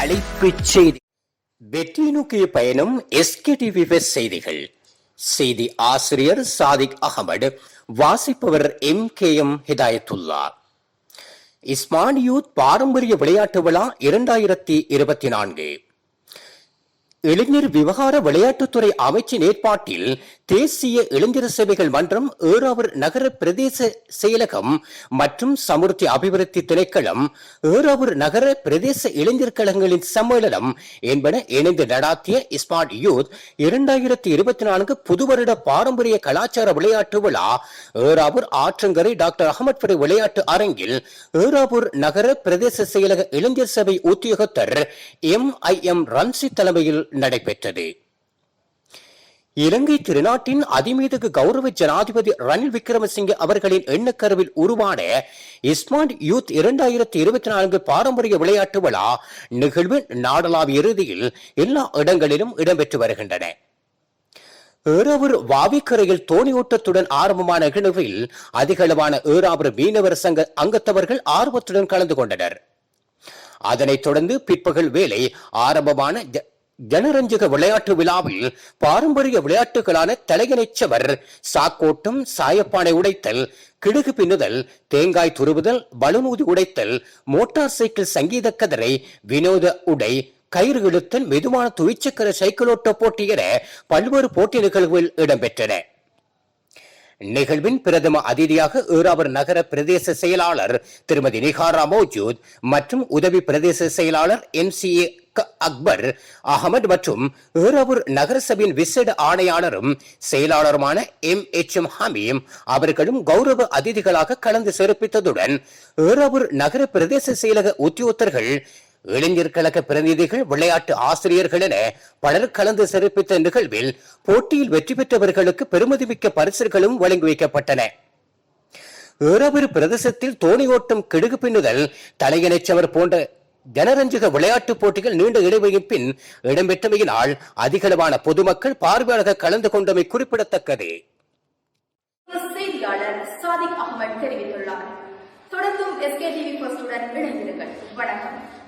தலைப்புச் செய்தி. வெற்றி நோக்கிய பயணம். SKTV செய்திகள். செய்தி ஆசிரியர் சாதிக் அகமது, வாசிப்பவர் MKM ஹிதாயத்துல்லா. ஸ்மார்ட் யூத் பாரம்பரிய விளையாட்டு விழா 2024 இளைஞர் விவகார விளையாட்டுத்துறை அமைச்சின் ஏற்பாட்டில் தேசிய இளைஞர் சேவைகள் மன்றம், ஏறாவூர் நகர பிரதேச செயலகம் மற்றும் சமுர்த்தி அபிவிருத்தி திணைக்களம், ஏறாவூர் நகர பிரதேச இளைஞர் கழகங்களின் சம்மேளனம் என்பன இணைந்து நடாத்திய ஸ்மார்ட் யூத் 2024 புதுவருட பாரம்பரிய கலாச்சார விளையாட்டு விழா ஏறாவூர் ஆற்றங்கரை டாக்டர் அகமது விளையாட்டு அரங்கில் ஏறாவூர் நகர பிரதேச செயலக இளைஞர் சபை உத்தியோகத்தர் MIM ரன்சி தலைமையில் நடைபெற்றது. இலங்கை திருநாட்டின் அதிமீதகு கௌரவ ஜனாதிபதி ரணில் விக்ரமசிங்கே அவர்களின் எண்ணக்கருவில் உருவான ஸ்மார்ட் யூத் 2024 பாரம்பரிய விளையாட்டு விழா நிகழ்வு நாடளாவிய இறுதியில் எல்லா இடங்களிலும் இடம்பெற்று வருகின்றன. ஏறாவூர் வாவிக்கரையில் தோணியோட்டத்துடன் ஆரம்பமான நிகழ்வில் அதிகளவான ஏறாவூர் மீனவர் சங்க அங்கத்தவர்கள் ஆர்வத்துடன் கலந்து கொண்டனர். அதனைத் தொடர்ந்து பிற்பகல் வேளை ஆரம்பமான ஜனரஞ்சக விளையாட்டு விழாவில் பாரம்பரிய விளையாட்டுகளான தலையணைச்சவர், சாக்கோட்டம், சாயப்பானை உடைத்தல், கிடுகு பின்னுதல், தேங்காய் துருவுதல், பலூனூதி உடைத்தல், மோட்டார் சைக்கிள் சங்கீத கதரை, வினோத உடை, கயிறு இழுத்தல், மெதுவான துவிச்சக்கர சைக்கிளோட்ட போட்டி என பல்வேறு போட்டி நிகழ்வுகள் இடம்பெற்றன. நிகழ்வின் பிரதம அதிதியாக ஏறாவூர் நகர பிரதேச செயலாளர் திருமதி நிகாரா மௌஜூத் மற்றும் உதவி பிரதேச செயலாளர் MCA அக்பர் அகமது மற்றும் ஏறாவூர் நகரசபையின் விசேட ஆணையாளரும் செயலாளருமான MHM ஹமீம் அவர்களும் கௌரவ அதிதிகளாக கலந்து சிறப்பித்ததுடன் ஏறாவூர் நகர பிரதேச செயலக உத்தியோகத்தர்கள், இளைஞர் கழக பிரதிநிதிகள், விளையாட்டு ஆசிரியர்கள் என பலர் கலந்து சிறப்பித்த நிகழ்வில் போட்டியில் வெற்றி பெற்றவர்களுக்கு பெருமதிமிக்க பரிசுகளும் வழங்கி வைக்கப்பட்டன. ஏறாவூர் பிரதேசத்தில் தோணியோட்டம், கிடுகு பின்னுதல், தலையணைச்சவர் போன்ற ஜனரஞ்சக விளையாட்டு போட்டிகள் நீண்ட இடைவெளியின் பின் இடம்பெற்றமையினால் அதிகளவான பொதுமக்கள் பார்வையாளர்கள் கலந்து கொண்டமை குறிப்பிடத்தக்கது. செய்தியாளர் சாதிக் அகமது தெரிவித்துள்ளார். தொடர்ந்தும் SKTV இணைந்திருங்கள். வணக்கம்.